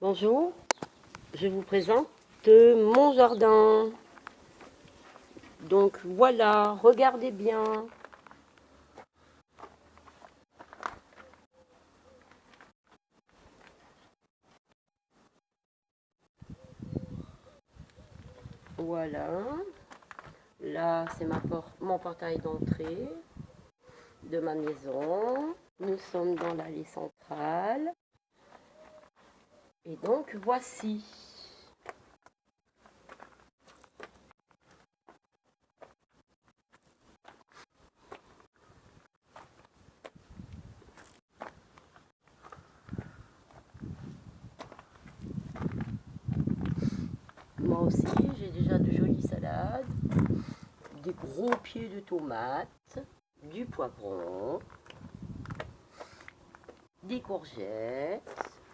Bonjour, je vous présente mon jardin. Donc voilà, regardez bien. Voilà, là c'est mon portail d'entrée de ma maison. Nous sommes dans l'allée centrale. Et donc voici. Moi aussi, j'ai déjà de jolies salades, des gros pieds de tomates, du poivron, des courgettes,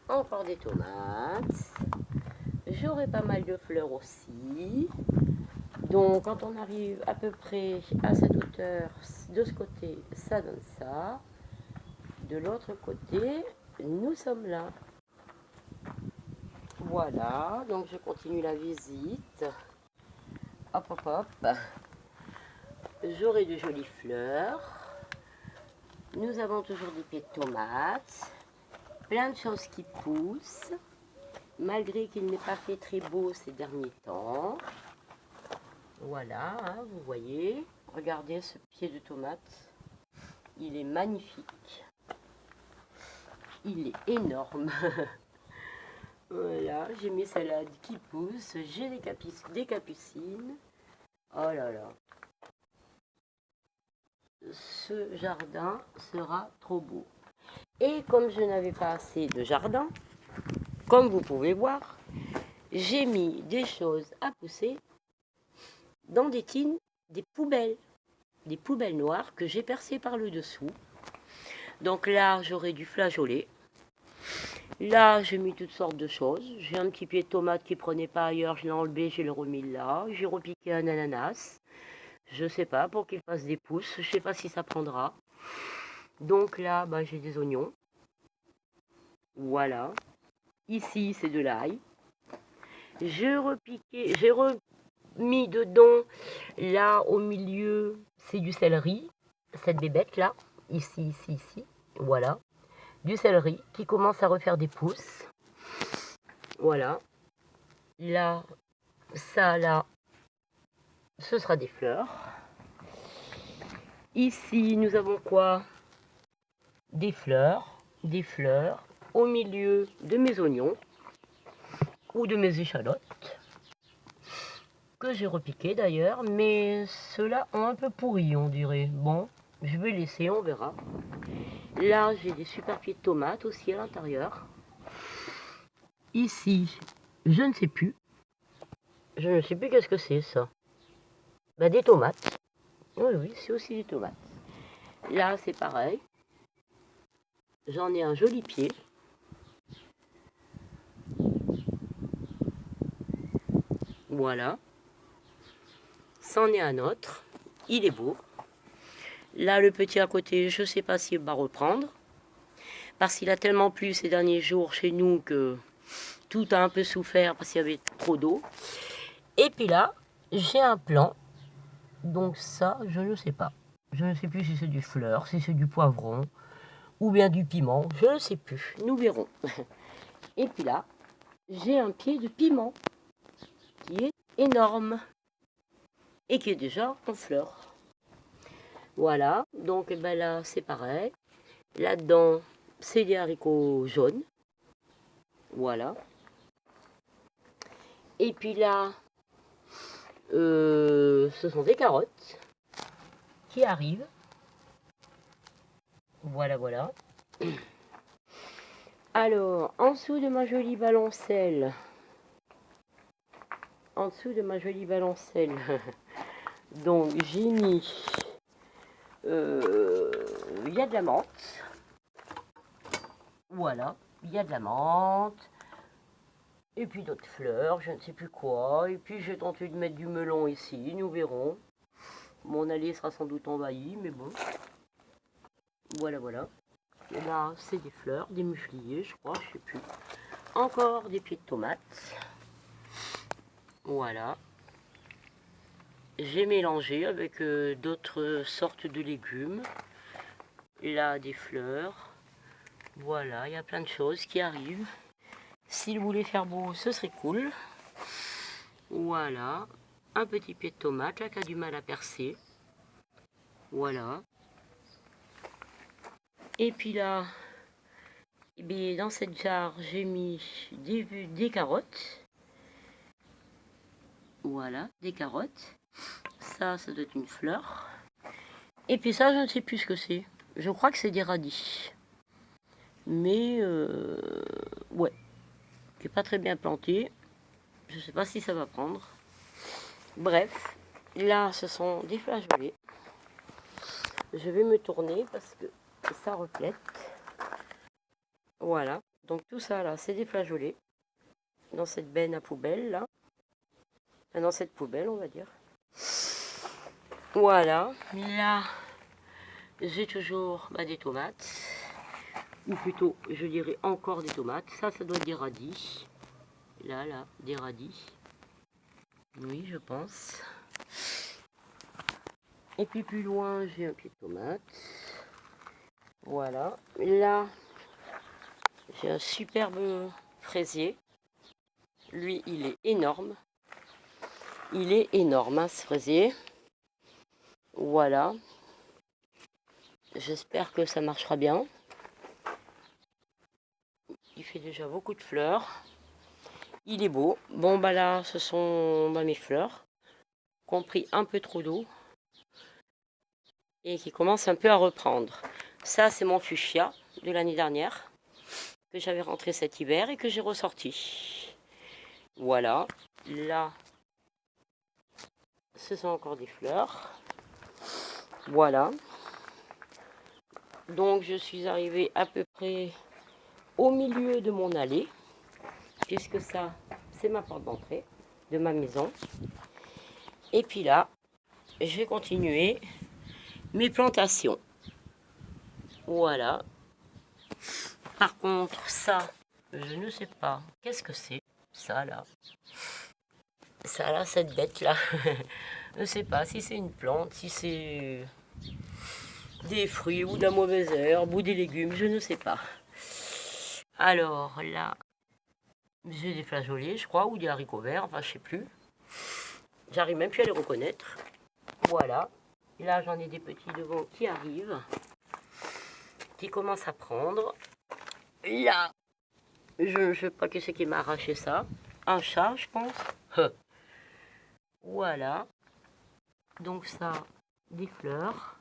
encore des tomates. J'aurai pas mal de fleurs aussi. Donc quand on arrive à peu près à cette hauteur, de ce côté, ça donne ça. De l'autre côté, nous sommes là. Voilà, donc je continue la visite. Hop, hop, hop. J'aurai de jolies fleurs. Nous avons toujours des pieds de tomates. Plein de choses qui poussent. Malgré qu'il n'ait pas fait très beau ces derniers temps. Voilà, hein, vous voyez. Regardez ce pied de tomate. Il est magnifique. Il est énorme. Voilà, j'ai mes salades qui poussent. J'ai des capucines. Oh là là. Ce jardin sera trop beau. Et comme je n'avais pas assez de jardin, comme vous pouvez voir, j'ai mis des choses à pousser dans des tines, des poubelles noires que j'ai percées par le dessous. Donc là, j'aurai du flageolet. Là, j'ai mis toutes sortes de choses. J'ai un petit pied de tomate qui prenait pas ailleurs, je l'ai enlevé, je l'ai remis là. J'ai repiqué un ananas. Je sais pas, pour qu'il fasse des pousses. Je sais pas si ça prendra. Donc là, bah, j'ai des oignons. Voilà. Ici, c'est de l'ail. J'ai remis dedans, là, au milieu, c'est du céleri. Cette bébête là. Ici, ici, ici. Voilà. Du céleri qui commence à refaire des pousses. Voilà. Là, ça, là, ce sera des fleurs. Ici, nous avons quoi? Des fleurs. Au milieu de mes oignons ou de mes échalotes que j'ai repiqué d'ailleurs, mais ceux-là ont un peu pourri, on dirait. Bon, je vais laisser, on verra. Là, j'ai des super pieds de tomates aussi à l'intérieur. Ici, je ne sais plus. Je ne sais plus qu'est-ce que c'est ça. Bah, des tomates. Oui, oui, c'est aussi des tomates. Là, c'est pareil. J'en ai un joli pied. Voilà. C'en est un autre. Il est beau. Là, le petit à côté, je ne sais pas s'il va reprendre. Parce qu'il a tellement plu ces derniers jours chez nous que tout a un peu souffert parce qu'il y avait trop d'eau. Et puis là, j'ai un plant. Donc ça, je ne sais pas. Je ne sais plus si c'est du fleur, si c'est du poivron ou bien du piment. Je ne sais plus. Nous verrons. Et puis là, j'ai un pied de piment qui est énorme et qui est déjà en fleurs. Voilà. Donc eh ben là, c'est pareil. Là-dedans, c'est des haricots jaunes. Voilà. Et puis là, ce sont des carottes qui arrivent. Voilà, voilà. Alors, en dessous de ma jolie balancelle, donc j'ai mis, il y a de la menthe. Voilà, il y a de la menthe. Et puis d'autres fleurs, je ne sais plus quoi. Et puis j'ai tenté de mettre du melon ici, nous verrons. Mon allée sera sans doute envahie, mais bon. Voilà, voilà. Et là, c'est des fleurs, des mufliers, je crois, je sais plus. encore des pieds de tomates. Voilà. J'ai mélangé avec d'autres sortes de légumes. Là, des fleurs. Voilà, il y a plein de choses qui arrivent. S'il voulait faire beau, ce serait cool. Voilà. Un petit pied de tomate, là, qui a du mal à percer. Voilà. Et puis là, eh bien, dans cette jarre, j'ai mis des carottes. Voilà, des carottes. Ça doit être une fleur. Et puis ça, je ne sais plus ce que c'est. Je crois que c'est des radis. Mais, ouais, qui n'est pas très bien planté. Je ne sais pas si ça va prendre. Bref, là, ce sont des flageolets. Je vais me tourner parce que ça reflète. Voilà, donc tout ça, là, c'est des flageolets. Dans cette benne à poubelle, là. Enfin, dans cette poubelle, on va dire. Voilà, là, j'ai toujours des tomates. Ou plutôt, je dirais encore des tomates. Ça doit être des radis. Là, des radis. Oui, je pense. Et puis plus loin, j'ai un pied de tomate. Voilà. Là, j'ai un superbe fraisier. Lui, il est énorme. Il est énorme, hein, ce fraisier. Voilà. J'espère que ça marchera bien. Il fait déjà beaucoup de fleurs. Il est beau. Bon, bah là, ce sont mes fleurs qui ont pris un peu trop d'eau et qui commencent un peu à reprendre. Ça, c'est mon fuchsia de l'année dernière que j'avais rentré cet hiver et que j'ai ressorti. Voilà. Là, ce sont encore des fleurs. Voilà. Donc, je suis arrivée à peu près au milieu de mon allée, puisque ça, c'est ma porte d'entrée de ma maison. Et puis là, je vais continuer mes plantations. Voilà. Par contre, ça, je ne sais pas. Qu'est-ce que c'est, ça, là? Ça, là, cette bête-là. Je ne sais pas si c'est une plante, si c'est des fruits ou de la mauvaise herbe ou des légumes, je ne sais pas. Alors, là, j'ai des flageolets, je crois, ou des haricots verts, enfin, je sais plus. J'arrive même plus à les reconnaître. Voilà. Et là, j'en ai des petits devant qui arrivent, qui commencent à prendre. Là, je ne sais pas qui c'est qui m'a arraché ça. Un chat, je pense. Voilà. Donc ça, des fleurs.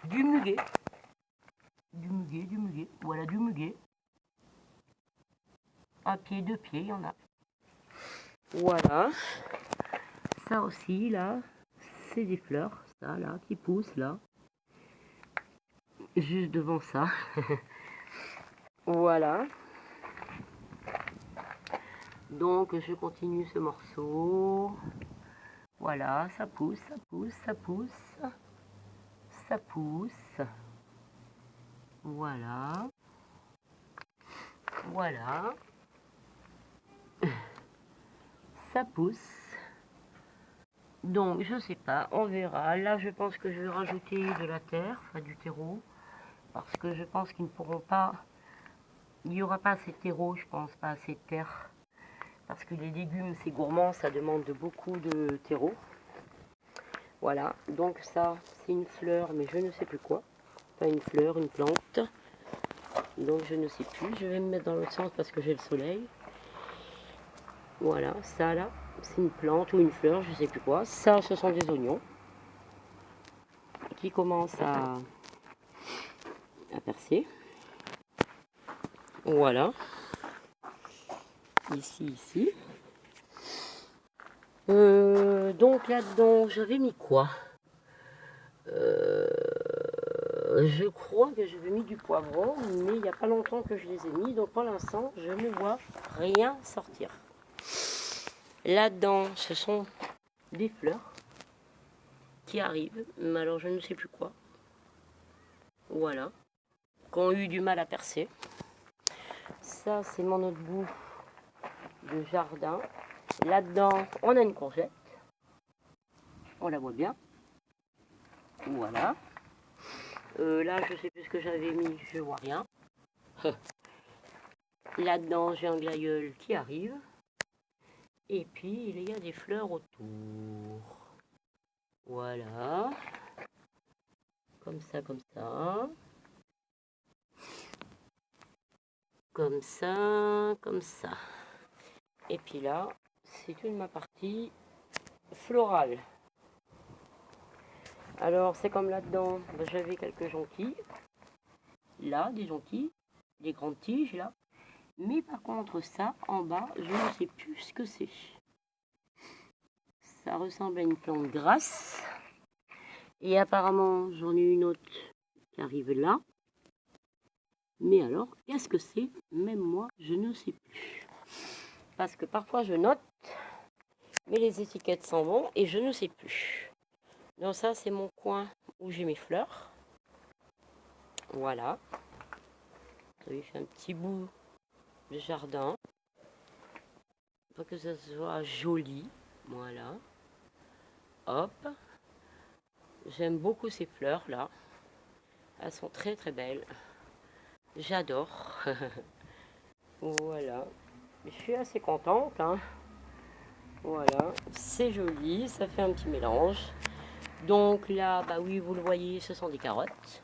Du muguet. Du muguet. Voilà, du muguet. Un pied, deux pieds, il y en a. Voilà. Ça aussi, là, c'est des fleurs. Ça, là, qui poussent, là. Juste devant ça. Voilà. Donc, je continue ce morceau. Voilà, ça pousse, ça pousse, ça pousse. Ça pousse. Voilà. Voilà. Ça pousse. Donc, je sais pas, on verra. Là, je pense que je vais rajouter de la terre, enfin du terreau. Parce que je pense qu'ils ne pourront pas... Il n'y aura pas assez de terreau, je pense, pas assez de terre. Parce que les légumes, c'est gourmand, ça demande beaucoup de terreau. Voilà, donc ça, c'est une fleur, mais je ne sais plus quoi. Pas une fleur, une plante. Donc je ne sais plus, je vais me mettre dans l'autre sens parce que j'ai le soleil. Voilà, ça là, c'est une plante ou une fleur, je ne sais plus quoi. Ça, ce sont des oignons qui commencent à percer. Voilà. Ici. Donc là-dedans, j'avais mis quoi? Je crois que j'avais mis du poivron, mais il n'y a pas longtemps que je les ai mis, donc pour l'instant, je ne vois rien sortir. Là-dedans, ce sont des fleurs qui arrivent, mais alors je ne sais plus quoi. Voilà. Qui ont eu du mal à percer. ça, c'est mon autre bout de jardin. Là-dedans, on a une courgette. On la voit bien. Voilà. Là, je sais plus ce que j'avais mis, je vois rien. Là-dedans, j'ai un glaïeul qui arrive. Et puis, il y a des fleurs autour. Voilà. Comme ça, comme ça. Comme ça, comme ça. Et puis là, c'est toute ma partie florale. Alors, c'est comme là-dedans, j'avais quelques jonquilles. Là, des jonquilles, des grandes tiges, là. Mais par contre, ça, en bas, je ne sais plus ce que c'est. Ça ressemble à une plante grasse. Et apparemment, j'en ai une autre qui arrive là. Mais alors, qu'est-ce que c'est? Même moi, je ne sais plus. Parce que parfois, je note, mais les étiquettes s'en vont et je ne sais plus. Donc ça, c'est mon coin où j'ai mes fleurs. Voilà. Vous avez fait un petit bout de jardin. Pour que ça soit joli. Voilà. Hop. J'aime beaucoup ces fleurs là. Elles sont très très belles. J'adore. Voilà. Je suis assez contente. Hein. Voilà. C'est joli. Ça fait un petit mélange. Donc là, bah oui, vous le voyez, ce sont des carottes.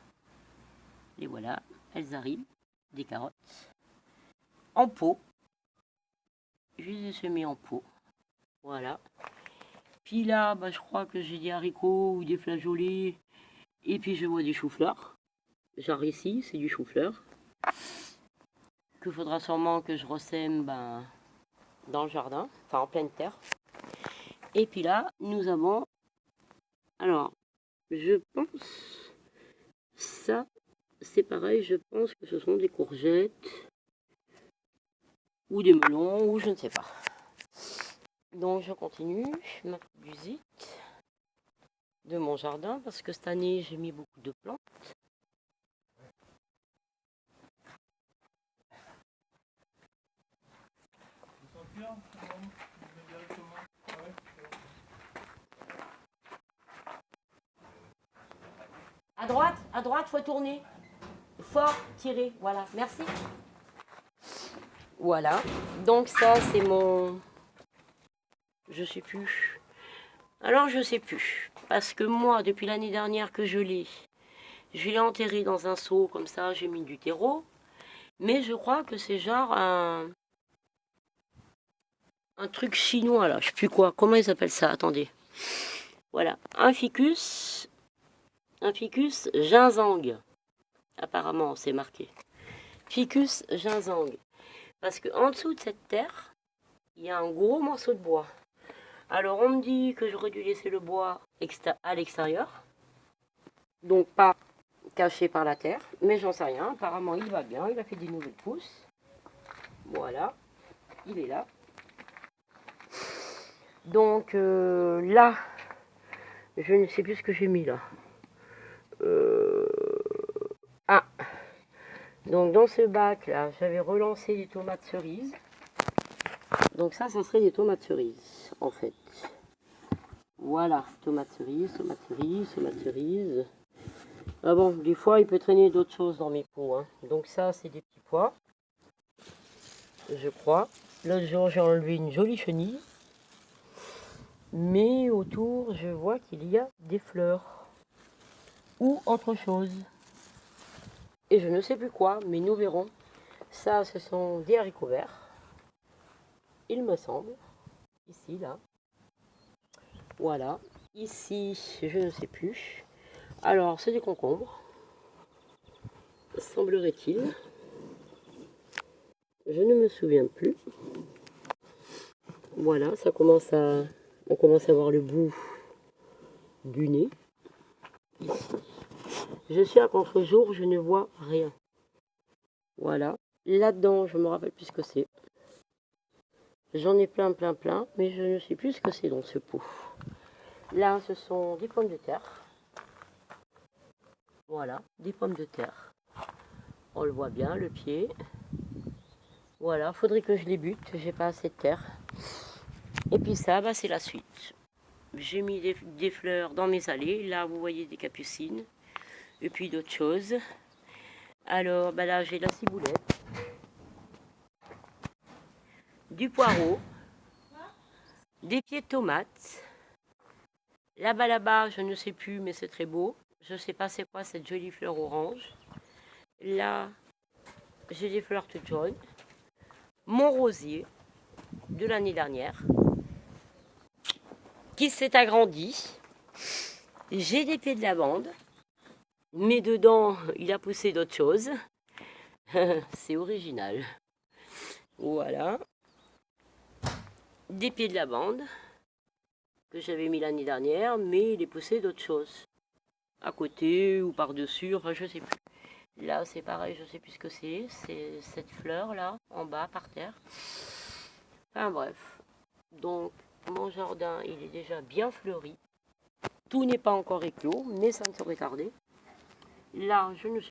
Et voilà, elles arrivent. Des carottes. En pot. Je les ai semées en pot. Voilà. Puis là, bah, je crois que j'ai des haricots ou des flageolets. Et puis je vois des choux-fleurs. Genre ici, c'est du chou-fleur. Qu'il faudra sûrement que je ressème dans le jardin, enfin en pleine terre. Et puis là, nous avons... Alors, je pense... Ça, c'est pareil, je pense que ce sont des courgettes. Ou des melons, ou je ne sais pas. Donc je continue ma visite de mon jardin parce que cette année j'ai mis beaucoup de plantes. À droite, faut tourner. Fort, tirer, voilà, merci. Voilà, donc ça c'est mon... Je sais plus. Alors je sais plus. Parce que moi, depuis l'année dernière que je l'ai enterré dans un seau comme ça, j'ai mis du terreau. Mais je crois que c'est genre un truc chinois là, je sais plus quoi. Comment ils appellent ça? Attendez. Voilà, un ficus ginseng. Apparemment, c'est marqué. Ficus ginseng. Parce qu'en dessous de cette terre, il y a un gros morceau de bois. Alors on me dit que j'aurais dû laisser le bois à l'extérieur. Donc pas caché par la terre. Mais j'en sais rien. Apparemment il va bien. Il a fait des nouvelles pousses. Voilà. Il est là. Donc là, je ne sais plus ce que j'ai mis là. Ah. Donc dans ce bac là, j'avais relancé des tomates cerises. Donc ça serait des tomates cerises, en fait. Voilà, tomates cerises, tomates cerises, tomates cerises. Ah bon, des fois, il peut traîner d'autres choses dans mes pots. Hein. Donc ça, c'est des petits pois, je crois. L'autre jour, j'ai enlevé une jolie chenille. Mais autour, je vois qu'il y a des fleurs. Ou autre chose. Et je ne sais plus quoi, mais nous verrons. Ça, ce sont des haricots verts. Il me semble. Ici, là. Voilà. Ici, je ne sais plus. Alors, c'est des concombres. Semblerait-il. Je ne me souviens plus. Voilà, on commence à voir le bout du nez. Ici. Je suis à contre-jour, je ne vois rien. Voilà. Là-dedans, je me rappelle plus ce que c'est. J'en ai plein, mais je ne sais plus ce que c'est dans ce pot. Là, ce sont des pommes de terre. Voilà, des pommes de terre. On le voit bien, le pied. Voilà, faudrait que je les bute, j'ai pas assez de terre. Et puis ça, bah, c'est la suite. J'ai mis des fleurs dans mes allées. Là, vous voyez des capucines. Et puis d'autres choses. Alors, bah là, j'ai la ciboulette, du poireau, des pieds de tomates. Là-bas, je ne sais plus, mais c'est très beau. Je ne sais pas c'est quoi cette jolie fleur orange. Là, j'ai des fleurs toutes jaunes. Mon rosier de l'année dernière, qui s'est agrandi. J'ai des pieds de lavande, mais dedans, il a poussé d'autres choses. C'est original. Voilà. Des pieds de lavande que j'avais mis l'année dernière, mais il est poussé d'autres choses. À côté ou par-dessus, enfin je sais plus. Là c'est pareil, je sais plus ce que c'est cette fleur là, en bas, par terre. Enfin bref. Donc mon jardin, il est déjà bien fleuri. Tout n'est pas encore éclos, mais ça ne saurait tarder. Là, je ne sais